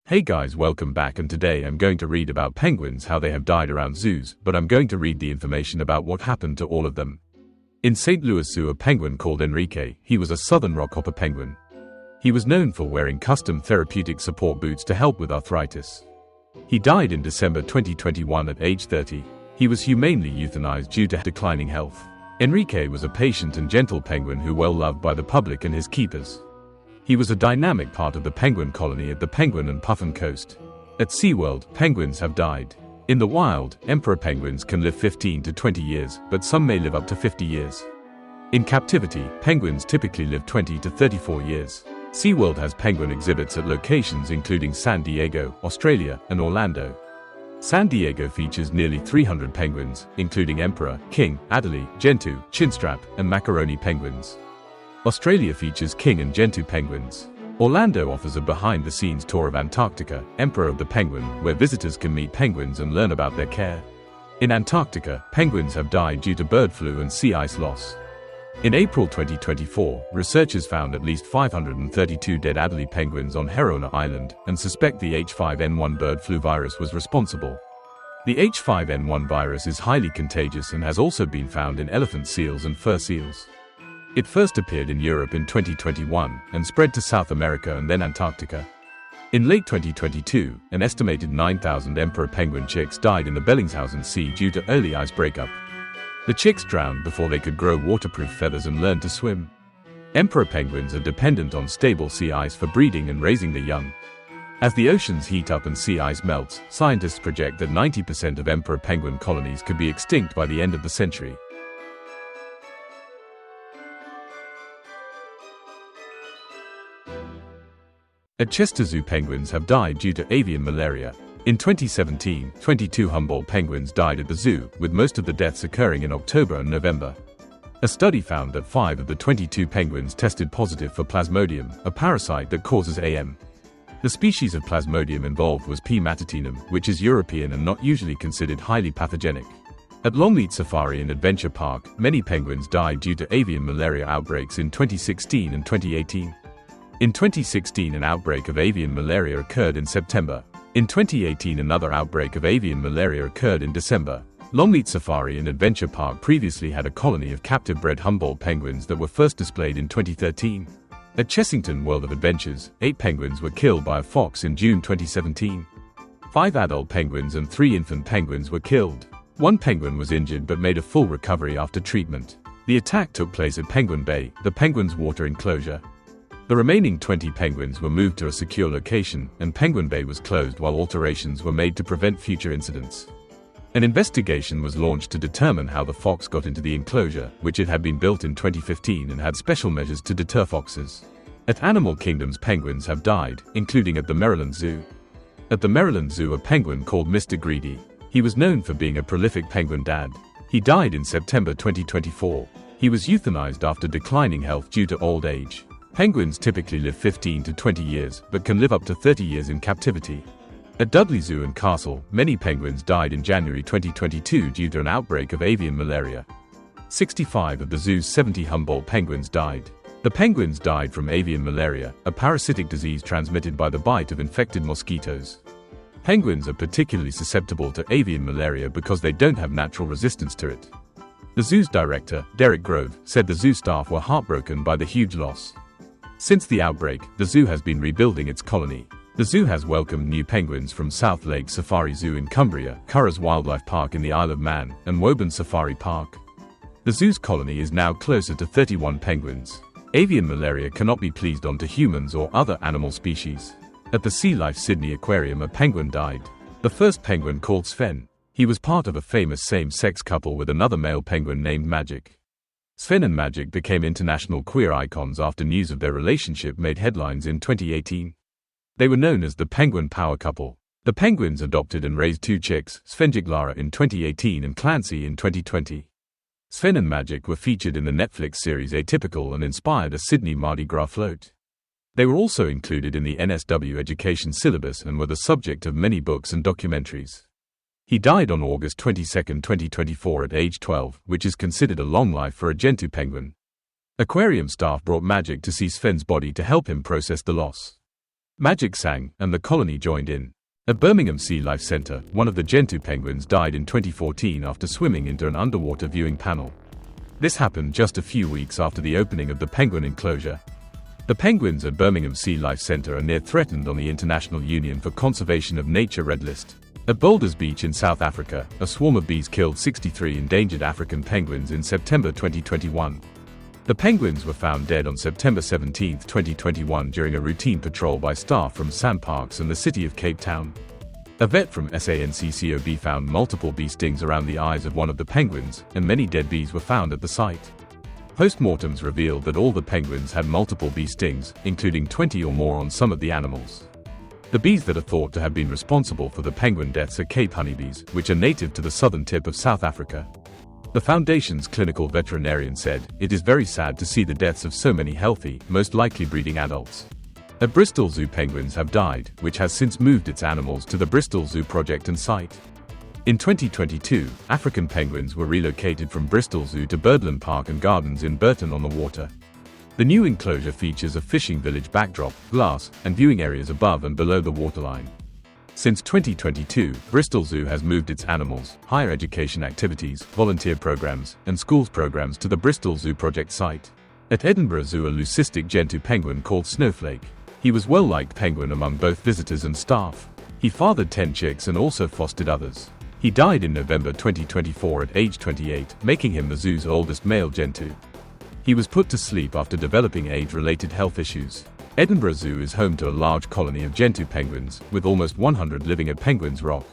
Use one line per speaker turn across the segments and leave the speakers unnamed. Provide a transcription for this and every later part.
Hey guys, welcome back, and today I'm going to read about penguins, how they have died around zoos, but I'm going to read the information about what happened to all of them. In St. Louis Zoo, a penguin called Enrique, he was a southern rockhopper penguin. He was known for wearing custom therapeutic support boots to help with arthritis. He died in December 2021 at age 30. He was humanely euthanized due to declining health. Enrique was a patient and gentle penguin who well loved by the public and his keepers. He was a dynamic part of the penguin colony at the Penguin and Puffin Coast. At SeaWorld, penguins have died. In the wild, emperor penguins can live 15 to 20 years, but some may live up to 50 years. In captivity, penguins typically live 20 to 34 years. SeaWorld has penguin exhibits at locations including San Diego, Australia, and Orlando. San Diego features nearly 300 penguins, including emperor, king, Adelie, Gentoo, chinstrap, and macaroni penguins. Australia features king and gentoo penguins. Orlando offers a behind-the-scenes tour of Antarctica, Emperor of the Penguin, where visitors can meet penguins and learn about their care. In Antarctica, penguins have died due to bird flu and sea ice loss. In April 2024, researchers found at least 532 dead Adelie penguins on Herona Island and suspect the H5N1 bird flu virus was responsible. The H5N1 virus is highly contagious and has also been found in elephant seals and fur seals. It first appeared in Europe in 2021 and spread to South America and then Antarctica. In late 2022, an estimated 9,000 emperor penguin chicks died in the Bellingshausen Sea due to early ice breakup. The chicks drowned before they could grow waterproof feathers and learn to swim. Emperor penguins are dependent on stable sea ice for breeding and raising their young. As the oceans heat up and sea ice melts, scientists project that 90% of emperor penguin colonies could be extinct by the end of the century. At Chester Zoo, penguins have died due to avian malaria. In 2017, 22 Humboldt penguins died at the zoo, with most of the deaths occurring in October and November. A study found that 5 of the 22 penguins tested positive for Plasmodium, a parasite that causes AM. The species of Plasmodium involved was P. matutinum, which is European and not usually considered highly pathogenic. At Longleat Safari and Adventure Park, many penguins died due to avian malaria outbreaks in 2016 and 2018. In 2016, an outbreak of avian malaria occurred in September. In 2018, another outbreak of avian malaria occurred in December. Longleat Safari and Adventure Park previously had a colony of captive-bred Humboldt penguins that were first displayed in 2013. At Chessington World of Adventures, 8 penguins were killed by a fox in June 2017. 5 adult penguins and 3 infant penguins were killed. 1 penguin was injured but made a full recovery after treatment. The attack took place at Penguin Bay, the penguins' water enclosure. The remaining 20 penguins were moved to a secure location, and Penguin Bay was closed while alterations were made to prevent future incidents. An investigation was launched to determine how the fox got into the enclosure, which it had been built in 2015 and had special measures to deter foxes. At Animal Kingdom's, penguins have died, including at the Maryland Zoo. At the Maryland Zoo, a penguin called Mr. Greedy. He was known for being a prolific penguin dad. He died in September 2024. He was euthanized after declining health due to old age. Penguins typically live 15 to 20 years, but can live up to 30 years in captivity. At Dudley Zoo and Castle, many penguins died in January 2022 due to an outbreak of avian malaria. 65 of the zoo's 70 Humboldt penguins died. The penguins died from avian malaria, a parasitic disease transmitted by the bite of infected mosquitoes. Penguins are particularly susceptible to avian malaria because they don't have natural resistance to it. The zoo's director, Derek Grove, said the zoo staff were heartbroken by the huge loss. Since the outbreak, the zoo has been rebuilding its colony. The zoo has welcomed new penguins from South Lake Safari Zoo in Cumbria, Curragh Wildlife Park in the Isle of Man, and Woburn Safari Park. The zoo's colony is now closer to 31 penguins. Avian malaria cannot be passed on to humans or other animal species. At the Sea Life Sydney Aquarium, a penguin died. The first penguin, called Sven. He was part of a famous same-sex couple with another male penguin named Magic. Sven and Magic became international queer icons after news of their relationship made headlines in 2018. They were known as the Penguin Power Couple. The penguins adopted and raised 2 chicks, Svenjiglara in 2018 and Clancy in 2020. Sven and Magic were featured in the Netflix series Atypical and inspired a Sydney Mardi Gras float. They were also included in the NSW education syllabus and were the subject of many books and documentaries. He died on August 22, 2024 at age 12, which is considered a long life for a gentoo penguin. Aquarium staff brought Magic to see Sven's body to help him process the loss. Magic sang, and the colony joined in. At Birmingham Sea Life Centre, one of the Gentoo penguins died in 2014 after swimming into an underwater viewing panel. This happened just a few weeks after the opening of the penguin enclosure. The penguins at Birmingham Sea Life Centre are near threatened on the International Union for Conservation of Nature Red List. At Boulders Beach in South Africa, a swarm of bees killed 63 endangered African penguins in September 2021. The penguins were found dead on September 17, 2021 during a routine patrol by staff from SANParks and the City of Cape Town. A vet from SANCCOB found multiple bee stings around the eyes of one of the penguins, and many dead bees were found at the site. Postmortems revealed that all the penguins had multiple bee stings, including 20 or more on some of the animals. The bees that are thought to have been responsible for the penguin deaths are Cape honeybees, which are native to the southern tip of South Africa. The Foundation's clinical veterinarian said, "It is very sad to see the deaths of so many healthy, most likely breeding adults." At Bristol Zoo, penguins have died, which has since moved its animals to the Bristol Zoo project and site. In 2022, African penguins were relocated from Bristol Zoo to Birdland Park and Gardens in Burton-on-the-Water. The new enclosure features a fishing village backdrop, glass, and viewing areas above and below the waterline. Since 2022, Bristol Zoo has moved its animals, higher education activities, volunteer programs, and schools programs to the Bristol Zoo project site. At Edinburgh Zoo, a leucistic Gentoo penguin called Snowflake. He was well-liked penguin among both visitors and staff. He fathered 10 chicks and also fostered others. He died in November 2024 at age 28, making him the zoo's oldest male Gentoo. He was put to sleep after developing age-related health issues. Edinburgh Zoo is home to a large colony of Gentoo penguins, with almost 100 living at Penguins Rock.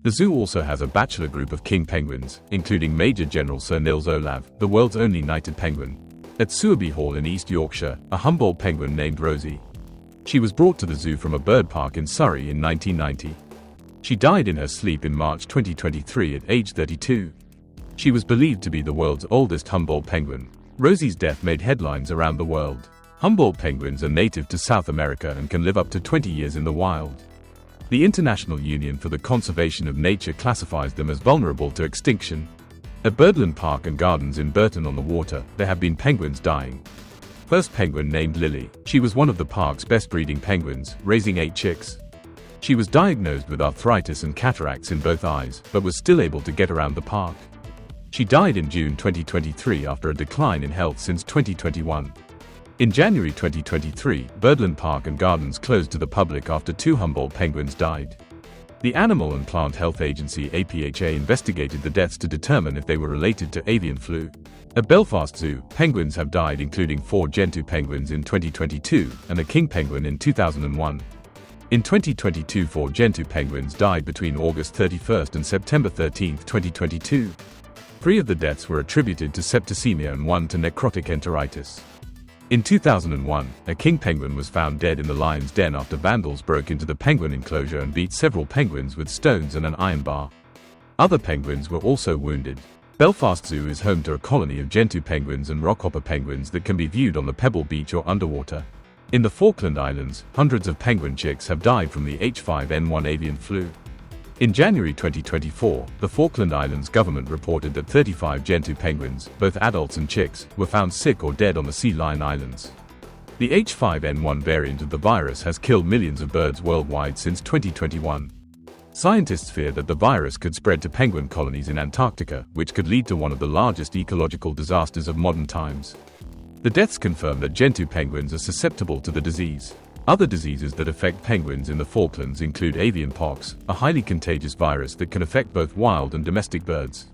The zoo also has a bachelor group of king penguins, including Major General Sir Nils Olav, the world's only knighted penguin. At Sowerby Hall in East Yorkshire, a Humboldt penguin named Rosie. She was brought to the zoo from a bird park in Surrey in 1990. She died in her sleep in March 2023 at age 32. She was believed to be the world's oldest Humboldt penguin. Rosie's death made headlines around the world. Humboldt penguins are native to South America and can live up to 20 years in the wild. The International Union for the Conservation of Nature classifies them as vulnerable to extinction. At Birdland Park and Gardens in Burton-on-the-Water, there have been penguins dying. First penguin named Lily. She was one of the park's best breeding penguins, raising 8 chicks. She was diagnosed with arthritis and cataracts in both eyes, but was still able to get around the park. She died in June 2023 after a decline in health since 2021. In January 2023, Birdland Park and Gardens closed to the public after 2 Humboldt penguins died. The Animal and Plant Health Agency (APHA) investigated the deaths to determine if they were related to avian flu. At Belfast Zoo, penguins have died, including 4 Gentoo penguins in 2022 and a king penguin in 2001. In 2022, 4 Gentoo penguins died between August 31 and September 13, 2022. 3 of the deaths were attributed to septicemia and 1 to necrotic enteritis. In 2001, a king penguin was found dead in the lion's den after vandals broke into the penguin enclosure and beat several penguins with stones and an iron bar. Other penguins were also wounded. Belfast Zoo is home to a colony of Gentoo penguins and rockhopper penguins that can be viewed on the Pebble Beach or underwater. In the Falkland Islands, hundreds of penguin chicks have died from the H5N1 avian flu. In January 2024, the Falkland Islands government reported that 35 Gentoo penguins, both adults and chicks, were found sick or dead on the Sea Lion Islands. The H5N1 variant of the virus has killed millions of birds worldwide since 2021. Scientists fear that the virus could spread to penguin colonies in Antarctica, which could lead to one of the largest ecological disasters of modern times. The deaths confirm that Gentoo penguins are susceptible to the disease. Other diseases that affect penguins in the Falklands include avian pox, a highly contagious virus that can affect both wild and domestic birds.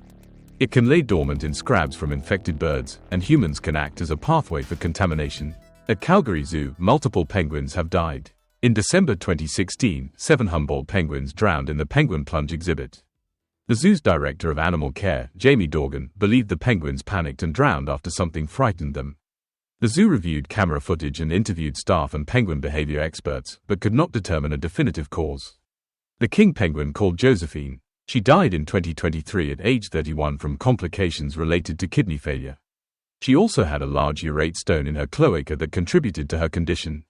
It can lay dormant in scabs from infected birds, and humans can act as a pathway for contamination. At Calgary Zoo, multiple penguins have died. In December 2016, 7 Humboldt penguins drowned in the penguin plunge exhibit. The zoo's director of animal care, Jamie Dorgan, believed the penguins panicked and drowned after something frightened them. The zoo reviewed camera footage and interviewed staff and penguin behavior experts, but could not determine a definitive cause. The king penguin called Josephine. She died in 2023 at age 31 from complications related to kidney failure. She also had a large urate stone in her cloaca that contributed to her condition.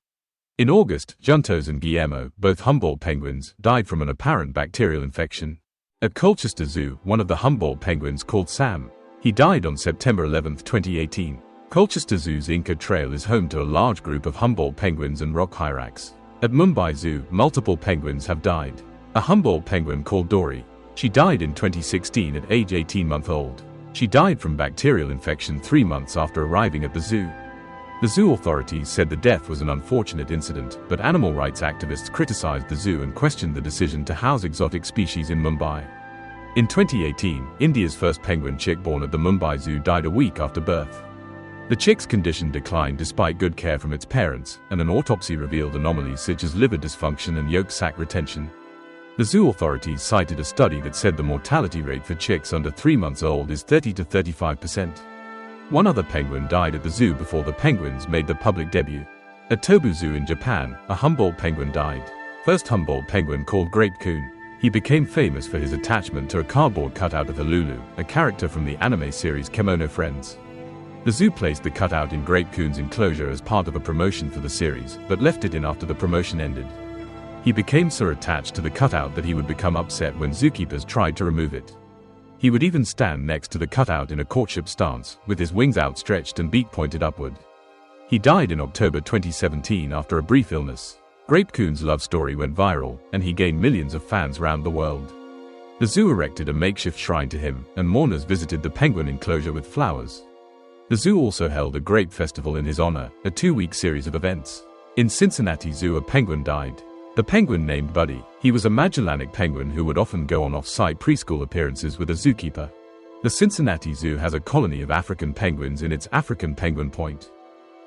In August, Juntos and Guillermo, both Humboldt penguins, died from an apparent bacterial infection. At Colchester Zoo, one of the Humboldt penguins called Sam. He died on September 11, 2018. Colchester Zoo's Inca Trail is home to a large group of Humboldt penguins and rock hyrax. At Mumbai Zoo, multiple penguins have died. A Humboldt penguin called Dory. She died in 2016 at age 18-month-old. She died from bacterial infection 3 months after arriving at the zoo. The zoo authorities said the death was an unfortunate incident, but animal rights activists criticized the zoo and questioned the decision to house exotic species in Mumbai. In 2018, India's first penguin chick born at the Mumbai Zoo died a week after birth. The chick's condition declined despite good care from its parents, and an autopsy revealed anomalies such as liver dysfunction and yolk sac retention. The zoo authorities cited a study that said the mortality rate for chicks under 3 months old is 30 to 35%. One other penguin died at the zoo before the penguins made their public debut. At Tobu Zoo in Japan, a Humboldt penguin died. First Humboldt penguin called Great Coon. He became famous for his attachment to a cardboard cutout of Lulu, a character from the anime series Kemono Friends. The zoo placed the cutout in Great Coon's enclosure as part of a promotion for the series, but left it in after the promotion ended. He became so attached to the cutout that he would become upset when zookeepers tried to remove it. He would even stand next to the cutout in a courtship stance, with his wings outstretched and beak pointed upward. He died in October 2017 after a brief illness. Great Coon's love story went viral, and he gained millions of fans around the world. The zoo erected a makeshift shrine to him, and mourners visited the penguin enclosure with flowers. The zoo also held a grape festival in his honor, a 2-week series of events. In Cincinnati Zoo, a penguin died. The penguin named Buddy. He was a Magellanic penguin who would often go on off-site preschool appearances with a zookeeper. The Cincinnati Zoo has a colony of African penguins in its African Penguin Point.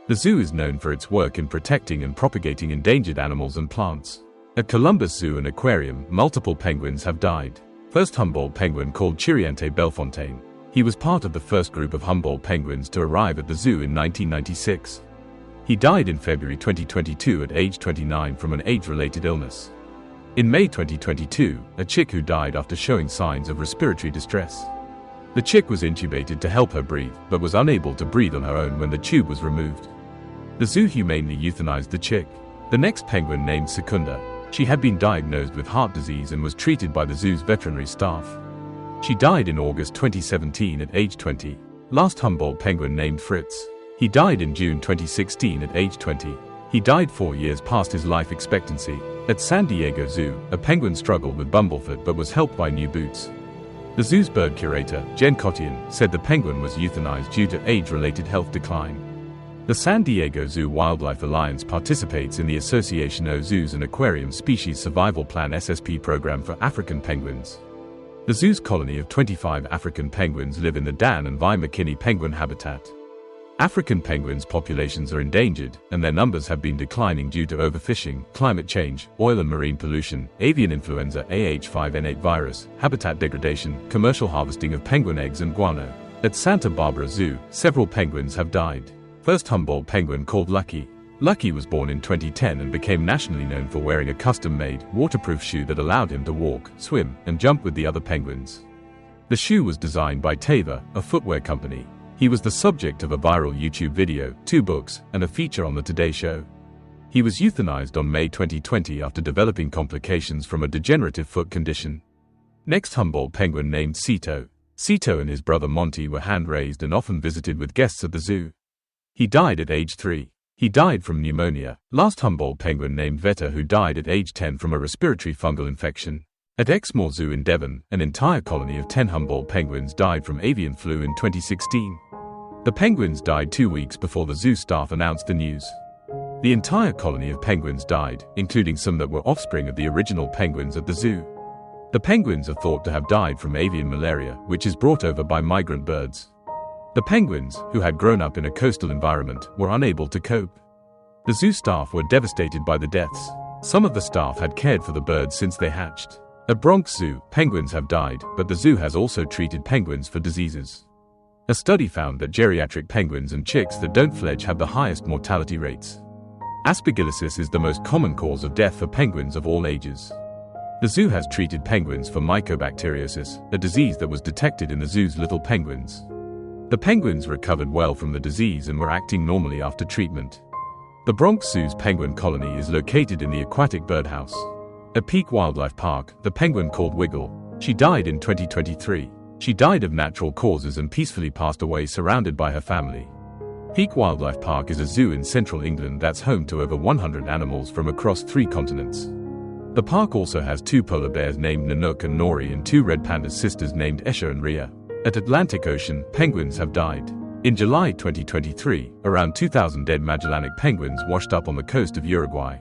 The zoo is known for its work in protecting and propagating endangered animals and plants. At Columbus Zoo and Aquarium, multiple penguins have died. First Humboldt penguin called Chiriante Bellefontaine. He was part of the first group of Humboldt penguins to arrive at the zoo in 1996. He died in February 2022 at age 29 from an age-related illness. In May 2022, a chick who died after showing signs of respiratory distress. The chick was intubated to help her breathe, but was unable to breathe on her own when the tube was removed. The zoo humanely euthanized the chick. The next penguin named Secunda. She had been diagnosed with heart disease and was treated by the zoo's veterinary staff. She died in August 2017 at age 20. Last Humboldt penguin named Fritz. He died in June 2016 at age 20. He died 4 years past his life expectancy. At San Diego Zoo, a penguin struggled with bumblefoot but was helped by new boots. The zoo's bird curator, Jen Kotian, said the penguin was euthanized due to age-related health decline. The San Diego Zoo Wildlife Alliance participates in the Association of Zoos and Aquariums Species Survival Plan (SSP) program for African penguins. The zoo's colony of 25 African penguins live in the Dan and Vi McKinney penguin habitat. African penguins' populations are endangered, and their numbers have been declining due to overfishing, climate change, oil and marine pollution, avian influenza AH5N8 virus, habitat degradation, commercial harvesting of penguin eggs and guano. At Santa Barbara Zoo, several penguins have died. First Humboldt penguin called Lucky. Lucky was born in 2010 and became nationally known for wearing a custom-made, waterproof shoe that allowed him to walk, swim, and jump with the other penguins. The shoe was designed by Teva, a footwear company. He was the subject of a viral YouTube video, 2 books, and a feature on The Today Show. He was euthanized on May 2020 after developing complications from a degenerative foot condition. Next Humboldt penguin named Cito. Cito and his brother Monty were hand-raised and often visited with guests at the zoo. He died at age 3. He died from pneumonia. Last Humboldt penguin named Veta, who died at age 10 from a respiratory fungal infection. At Exmoor Zoo in Devon, an entire colony of 10 Humboldt penguins died from avian flu in 2016. The penguins died 2 weeks before the zoo staff announced the news. The entire colony of penguins died, including some that were offspring of the original penguins at the zoo. The penguins are thought to have died from avian malaria, which is brought over by migrant birds. The penguins, who had grown up in a coastal environment, were unable to cope. The zoo staff were devastated by the deaths. Some of the staff had cared for the birds since they hatched. At Bronx Zoo, penguins have died, but the zoo has also treated penguins for diseases. A study found that geriatric penguins and chicks that don't fledge have the highest mortality rates. Aspergillosis is the most common cause of death for penguins of all ages. The zoo has treated penguins for mycobacteriosis, a disease that was detected in the zoo's little penguins. The penguins recovered well from the disease and were acting normally after treatment. The Bronx Zoo's penguin colony is located in the aquatic birdhouse. At Peak Wildlife Park, the penguin called Wiggle. She died in 2023. She died of natural causes and peacefully passed away surrounded by her family. Peak Wildlife Park is a zoo in central England that's home to over 100 animals from across 3 continents. The park also has 2 polar bears named Nanook and Nori and 2 red panda sisters named Esha and Ria. At Atlantic Ocean, penguins have died. In July 2023, around 2,000 dead Magellanic penguins washed up on the coast of Uruguay.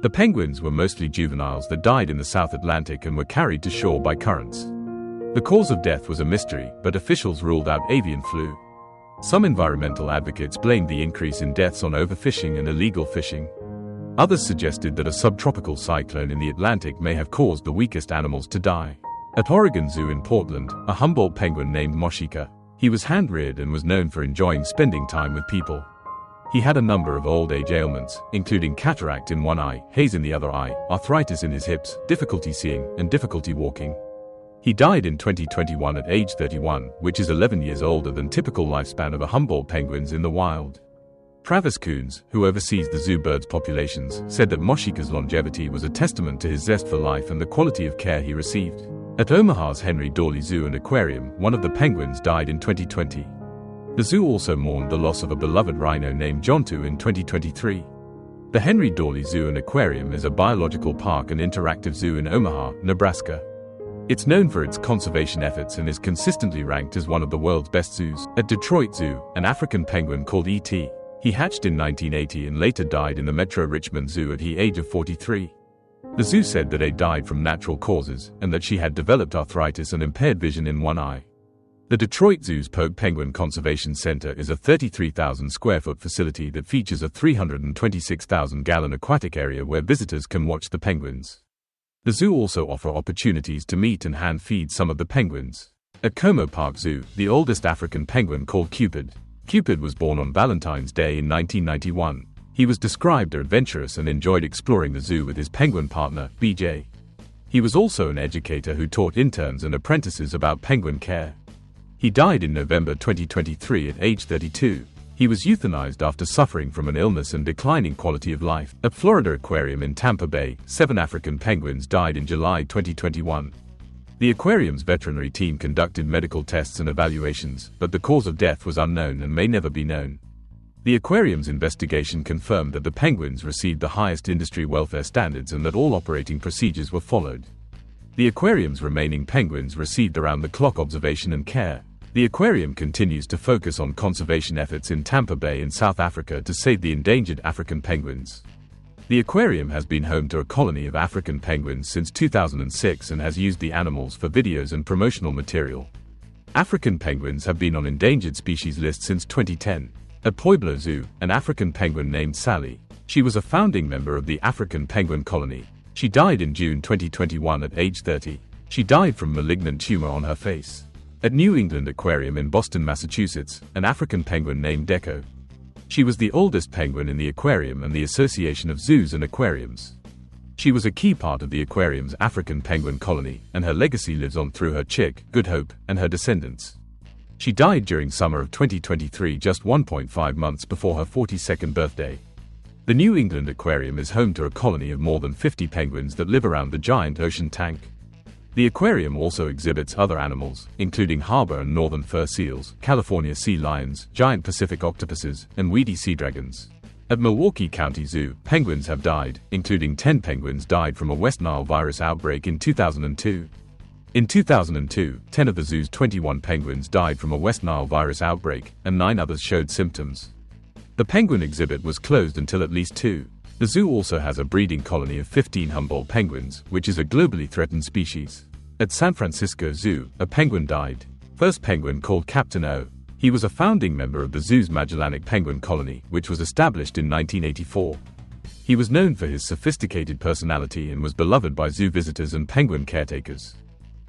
The penguins were mostly juveniles that died in the South Atlantic and were carried to shore by currents. The cause of death was a mystery, but officials ruled out avian flu. Some environmental advocates blamed the increase in deaths on overfishing and illegal fishing. Others suggested that a subtropical cyclone in the Atlantic may have caused the weakest animals to die. At Oregon Zoo in Portland, a Humboldt penguin named Moshika. He was hand-reared and was known for enjoying spending time with people. He had a number of old-age ailments, including cataract in one eye, haze in the other eye, arthritis in his hips, difficulty seeing, and difficulty walking. He died in 2021 at age 31, which is 11 years older than typical lifespan of a Humboldt penguins in the wild. Travis Coons, who oversees the zoo birds populations, said that Moshika's longevity was a testament to his zest for life and the quality of care he received. At Omaha's Henry Dorley Zoo and Aquarium, one of the penguins died in 2020. The zoo also mourned the loss of a beloved rhino named Jontu in 2023. The Henry Dorley Zoo and Aquarium is a biological park and interactive zoo in Omaha, Nebraska. It's known for its conservation efforts and is consistently ranked as one of the world's best zoos. At Detroit Zoo, an African penguin called E.T. He hatched in 1980 and later died in the Metro Richmond Zoo at the age of 43. The zoo said that he died from natural causes and that she had developed arthritis and impaired vision in one eye. The Detroit Zoo's Polk Penguin Conservation Center is a 33,000 square foot facility that features a 326,000-gallon aquatic area where visitors can watch the penguins. The zoo also offers opportunities to meet and hand-feed some of the penguins. At Como Park Zoo, the oldest African penguin called Cupid. Cupid was born on Valentine's Day in 1991. He was described as adventurous and enjoyed exploring the zoo with his penguin partner, BJ. He was also an educator who taught interns and apprentices about penguin care. He died in November 2023 at age 32. He was euthanized after suffering from an illness and declining quality of life. At Florida Aquarium in Tampa Bay, 7 African penguins died in July 2021. The aquarium's veterinary team conducted medical tests and evaluations, but the cause of death was unknown and may never be known. The aquarium's investigation confirmed that the penguins received the highest industry welfare standards and that all operating procedures were followed. The aquarium's remaining penguins received around-the-clock observation and care. The aquarium continues to focus on conservation efforts in Tampa Bay in South Africa to save the endangered African penguins. The aquarium has been home to a colony of African penguins since 2006 and has used the animals for videos and promotional material. African penguins have been on endangered species list since 2010. At Pueblo Zoo, an African penguin named Sally. She was a founding member of the African penguin colony. She died in June 2021 at age 30. She died from malignant tumor on her face. At New England Aquarium in Boston, Massachusetts, an African penguin named Deco. She was the oldest penguin in the aquarium and the Association of Zoos and Aquariums. She was a key part of the aquarium's African penguin colony, and her legacy lives on through her chick, Good Hope, and her descendants. She died during summer of 2023, just 1.5 months before her 42nd birthday. The New England Aquarium is home to a colony of more than 50 penguins that live around the giant ocean tank. The aquarium also exhibits other animals, including harbor and northern fur seals, California sea lions, giant Pacific octopuses, and weedy sea dragons. At Milwaukee County Zoo, penguins have died, including 10 penguins died from a West Nile virus outbreak in 2002. In 2002, 10 of the zoo's 21 penguins died from a West Nile virus outbreak, and 9 others showed symptoms. The penguin exhibit was closed until at least 2. The zoo also has a breeding colony of 15 Humboldt penguins, which is a globally threatened species. At San Francisco Zoo, a penguin died. First penguin called Captain O. He was a founding member of the zoo's Magellanic penguin colony, which was established in 1984. He was known for his sophisticated personality and was beloved by zoo visitors and penguin caretakers.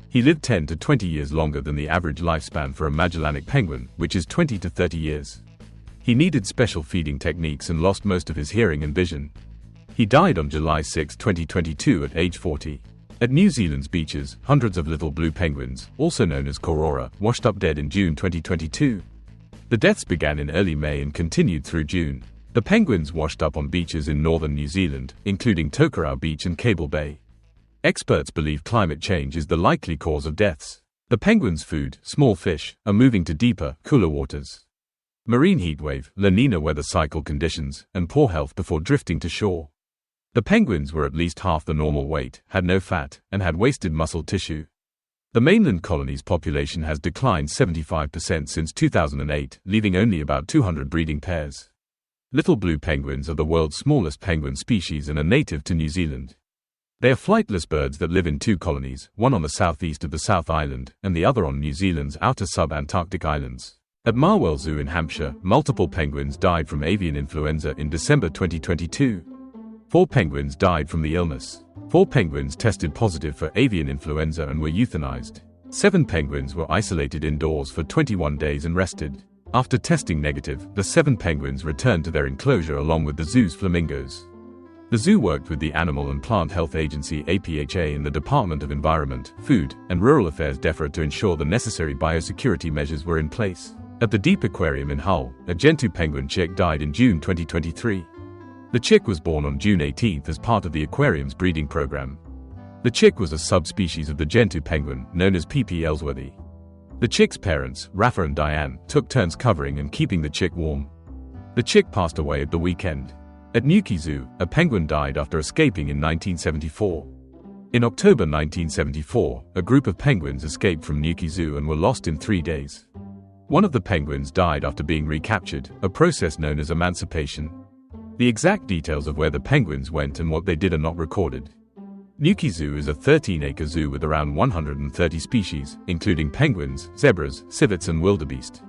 He lived 10 to 20 years longer than the average lifespan for a Magellanic penguin, which is 20 to 30 years. He needed special feeding techniques and lost most of his hearing and vision. He died on July 6, 2022 at age 40. At New Zealand's beaches, hundreds of little blue penguins, also known as korora, washed up dead in June 2022. The deaths began in early May and continued through June. The penguins washed up on beaches in northern New Zealand, including Tokerau Beach and Cable Bay. Experts believe climate change is the likely cause of deaths. The penguins' food, small fish, are moving to deeper, cooler waters. Marine heatwave, La Nina weather cycle conditions, and poor health before drifting to shore. The penguins were at least half the normal weight, had no fat, and had wasted muscle tissue. The mainland colony's population has declined 75% since 2008, leaving only about 200 breeding pairs. Little blue penguins are the world's smallest penguin species and are native to New Zealand. They are flightless birds that live in two colonies, one on the southeast of the South Island, and the other on New Zealand's outer sub-Antarctic islands. At Marwell Zoo in Hampshire, multiple penguins died from avian influenza in December 2022. 4 penguins died from the illness. 4 penguins tested positive for avian influenza and were euthanized. 7 penguins were isolated indoors for 21 days and rested. After testing negative, the 7 penguins returned to their enclosure along with the zoo's flamingos. The zoo worked with the Animal and Plant Health Agency (APHA) and the Department of Environment, Food, and Rural Affairs (DEFRA) to ensure the necessary biosecurity measures were in place. At the Deep Aquarium in Hull, a Gentoo penguin chick died in June 2023. The chick was born on June 18 as part of the aquarium's breeding program. The chick was a subspecies of the Gentoo penguin, known as P.P. ellsworthii. The chick's parents, Rafa and Diane, took turns covering and keeping the chick warm. The chick passed away at the weekend. At Newquay Zoo, a penguin died after escaping in 1974. In October 1974, a group of penguins escaped from Newquay Zoo and were lost in 3 days. One of the penguins died after being recaptured, a process known as emancipation. The exact details of where the penguins went and what they did are not recorded. Newquay Zoo is a 13-acre zoo with around 130 species, including penguins, zebras, civets and wildebeest.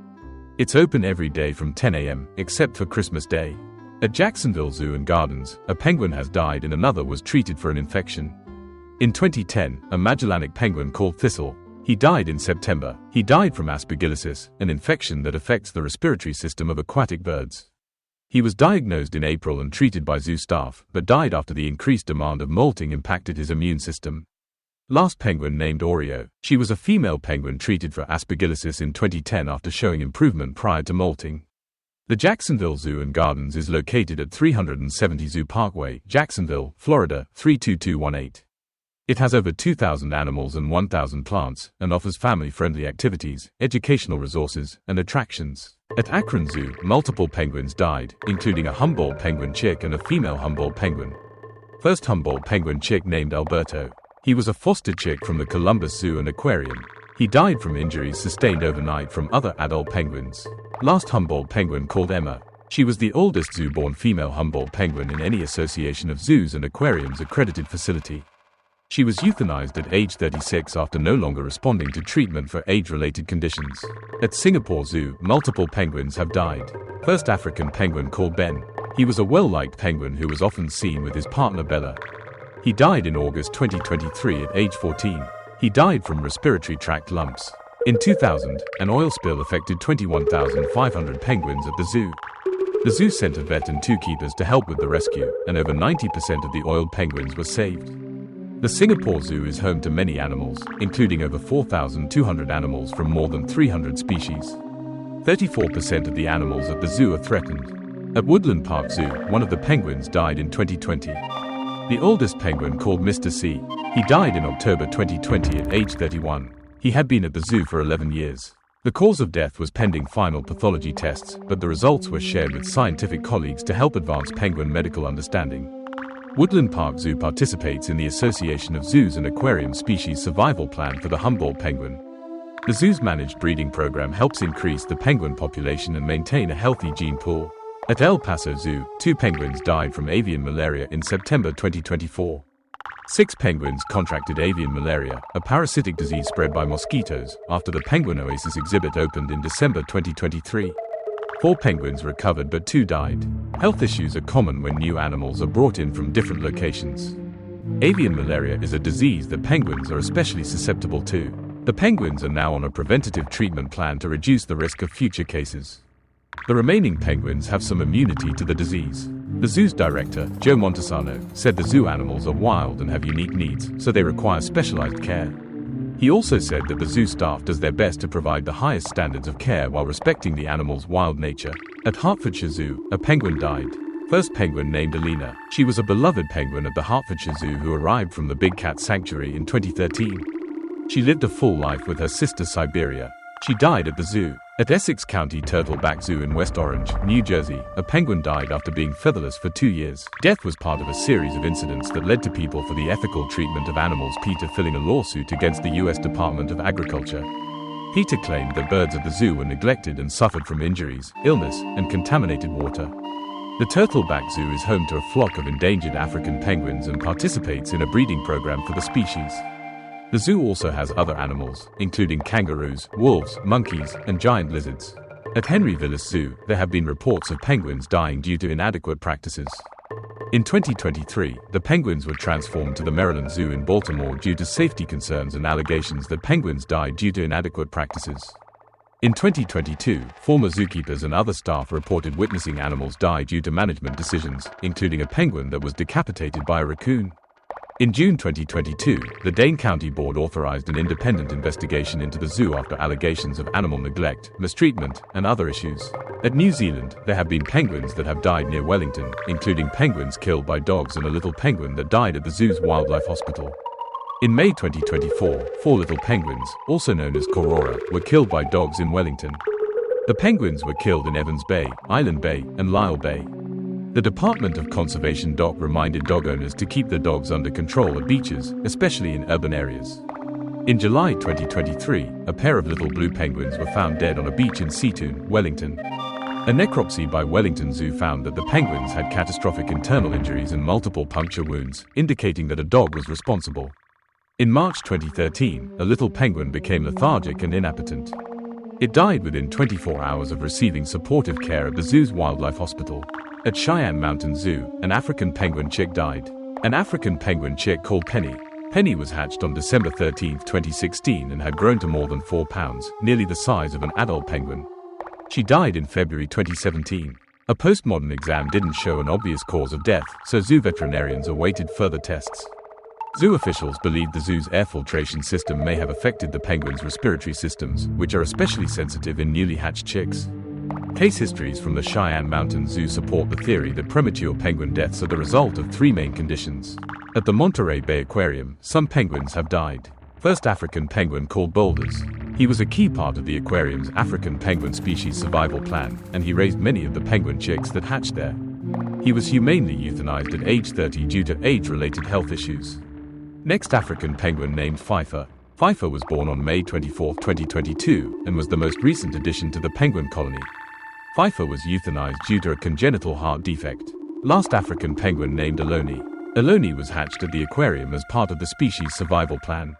It's open every day from 10 a.m., except for Christmas Day. At Jacksonville Zoo and Gardens, a penguin has died and another was treated for an infection. In 2010, a Magellanic penguin called Thistle. He died in September. He died from aspergillosis, an infection that affects the respiratory system of aquatic birds. He was diagnosed in April and treated by zoo staff, but died after the increased demand of molting impacted his immune system. Last penguin named Oreo. She was a female penguin treated for aspergillosis in 2010 after showing improvement prior to molting. The Jacksonville Zoo and Gardens is located at 370 Zoo Parkway, Jacksonville, Florida, 32218. It has over 2,000 animals and 1,000 plants, and offers family-friendly activities, educational resources, and attractions. At Akron Zoo, multiple penguins died, including a Humboldt penguin chick and a female Humboldt penguin. First Humboldt penguin chick named Alberto. He was a foster chick from the Columbus Zoo and Aquarium. He died from injuries sustained overnight from other adult penguins. Last Humboldt penguin called Emma. She was the oldest zoo-born female Humboldt penguin in any association of zoos and aquariums accredited facility. She was euthanized at age 36 after no longer responding to treatment for age-related conditions. At Singapore Zoo, multiple penguins have died. First African penguin called Ben. He was a well-liked penguin who was often seen with his partner Bella. He died in August 2023 at age 14. He died from respiratory tract lumps. In 2000, an oil spill affected 21,500 penguins at the zoo. The zoo sent a vet and 2 keepers to help with the rescue, and over 90% of the oiled penguins were saved. The Singapore Zoo is home to many animals, including over 4,200 animals from more than 300 species. 34% of the animals at the zoo are threatened. At Woodland Park Zoo, one of the penguins died in 2020. The oldest penguin called Mr. C. He died in October 2020 at age 31. He had been at the zoo for 11 years. The cause of death was pending final pathology tests, but the results were shared with scientific colleagues to help advance penguin medical understanding. Woodland Park Zoo participates in the Association of Zoos and Aquarium Species Survival Plan for the Humboldt penguin. The zoo's managed breeding program helps increase the penguin population and maintain a healthy gene pool. At El Paso Zoo, 2 penguins died from avian malaria in September 2024. 6 penguins contracted avian malaria, a parasitic disease spread by mosquitoes, after the Penguin Oasis exhibit opened in December 2023. 4 penguins recovered but 2 died. Health issues are common when new animals are brought in from different locations. Avian malaria is a disease that penguins are especially susceptible to. The penguins are now on a preventative treatment plan to reduce the risk of future cases. The remaining penguins have some immunity to the disease. The zoo's director, Joe Montesano, said the zoo animals are wild and have unique needs, so they require specialized care. He also said that the zoo staff does their best to provide the highest standards of care while respecting the animal's wild nature. At Hertfordshire Zoo, a penguin died. First penguin named Alina. She was a beloved penguin at the Hertfordshire Zoo who arrived from the Big Cat Sanctuary in 2013. She lived a full life with her sister Siberia. She died at the zoo. At Essex County Turtleback Zoo in West Orange, New Jersey, a penguin died after being featherless for 2 years. Death was part of a series of incidents that led to People for the Ethical Treatment of Animals PETA filing a lawsuit against the U.S. Department of Agriculture. PETA claimed that birds at the zoo were neglected and suffered from injuries, illness, and contaminated water. The Turtleback Zoo is home to a flock of endangered African penguins and participates in a breeding program for the species. The zoo also has other animals, including kangaroos, wolves, monkeys, and giant lizards. At Henry Vilas Zoo, there have been reports of penguins dying due to inadequate practices. In 2023, the penguins were transformed to the Maryland Zoo in Baltimore due to safety concerns and allegations that penguins died due to inadequate practices. In 2022, former zookeepers and other staff reported witnessing animals die due to management decisions, including a penguin that was decapitated by a raccoon. In June 2022, the Dane County Board authorized an independent investigation into the zoo after allegations of animal neglect, mistreatment, and other issues. At New Zealand, there have been penguins that have died near Wellington, including penguins killed by dogs and a little penguin that died at the zoo's wildlife hospital. In May 2024, 4 little penguins, also known as Korora, were killed by dogs in Wellington. The penguins were killed in Evans Bay, Island Bay, and Lyall Bay. The Department of Conservation DOC reminded dog owners to keep their dogs under control at beaches, especially in urban areas. In July 2023, a pair of little blue penguins were found dead on a beach in Seatoun, Wellington. A necropsy by Wellington Zoo found that the penguins had catastrophic internal injuries and multiple puncture wounds, indicating that a dog was responsible. In March 2013, a little penguin became lethargic and inappetent. It died within 24 hours of receiving supportive care at the zoo's wildlife hospital. At Cheyenne Mountain Zoo, an African penguin chick died. An African penguin chick called Penny. Penny was hatched on December 13, 2016 and had grown to more than 4 pounds, nearly the size of an adult penguin. She died in February 2017. A postmortem exam didn't show an obvious cause of death, so zoo veterinarians awaited further tests. Zoo officials believe the zoo's air filtration system may have affected the penguins' respiratory systems, which are especially sensitive in newly hatched chicks. Case histories from the Cheyenne Mountain Zoo support the theory that premature penguin deaths are the result of 3 main conditions. At the Monterey Bay Aquarium, some penguins have died. First African penguin called Boulders. He was a key part of the aquarium's African penguin species survival plan, and he raised many of the penguin chicks that hatched there. He was humanely euthanized at age 30 due to age-related health issues. Next African penguin named Pfeiffer. Pfeiffer was born on May 24, 2022, and was the most recent addition to the penguin colony. Pfeiffer was euthanized due to a congenital heart defect. Last African penguin named Aloni. Aloni was hatched at the aquarium as part of the species survival plan.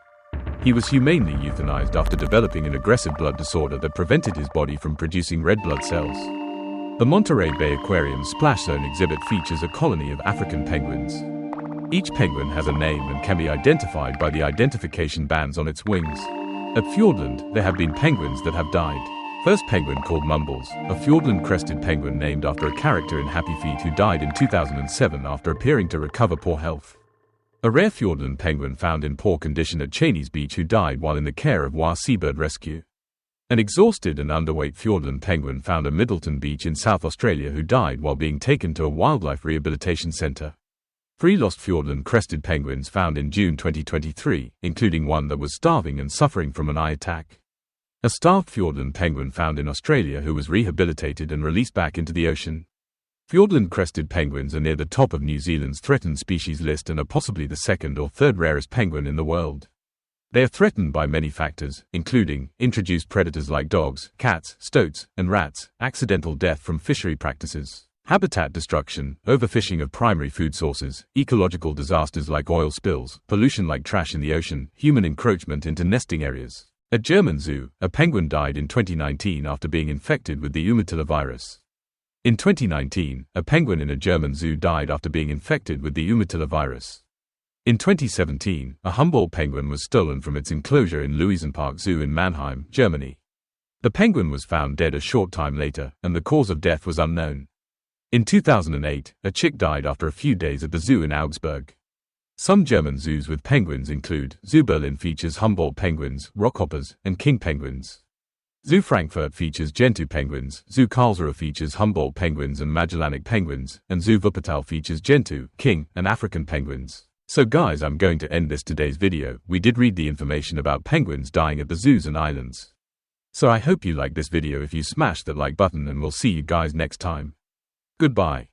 He was humanely euthanized after developing an aggressive blood disorder that prevented his body from producing red blood cells. The Monterey Bay Aquarium Splash Zone exhibit features a colony of African penguins. Each penguin has a name and can be identified by the identification bands on its wings. At Fiordland, there have been penguins that have died. First penguin called Mumbles, a Fiordland crested penguin named after a character in Happy Feet who died in 2007 after appearing to recover poor health. A rare Fiordland penguin found in poor condition at Cheney's Beach who died while in the care of Wa Seabird Rescue. An exhausted and underweight Fiordland penguin found at Middleton Beach in South Australia who died while being taken to a wildlife rehabilitation centre. 3 lost Fiordland crested penguins found in June 2023, including one that was starving and suffering from an eye attack. A starved Fiordland penguin found in Australia who was rehabilitated and released back into the ocean. Fiordland crested penguins are near the top of New Zealand's threatened species list and are possibly the 2nd or 3rd rarest penguin in the world. They are threatened by many factors, including introduced predators like dogs, cats, stoats, and rats, accidental death from fishery practices, habitat destruction, overfishing of primary food sources, ecological disasters like oil spills, pollution like trash in the ocean, human encroachment into nesting areas. At German Zoo, a penguin died in 2019 after being infected with the Umatilla virus. In 2019, a penguin in a German zoo died after being infected with the Umatilla virus. In 2017, a Humboldt penguin was stolen from its enclosure in Luisenpark Zoo in Mannheim, Germany. The penguin was found dead a short time later, and the cause of death was unknown. In 2008, a chick died after a few days at the zoo in Augsburg. Some German zoos with penguins include Zoo Berlin features Humboldt penguins, rockhoppers, and king penguins. Zoo Frankfurt features Gentoo penguins, Zoo Karlsruhe features Humboldt penguins and Magellanic penguins, and Zoo Wuppertal features Gentoo, king, and African penguins. So guys, I'm going to end today's video. We did read the information about penguins dying at the zoos and islands. So I hope you liked this video. If you smash that like button, and we'll see you guys next time. Goodbye.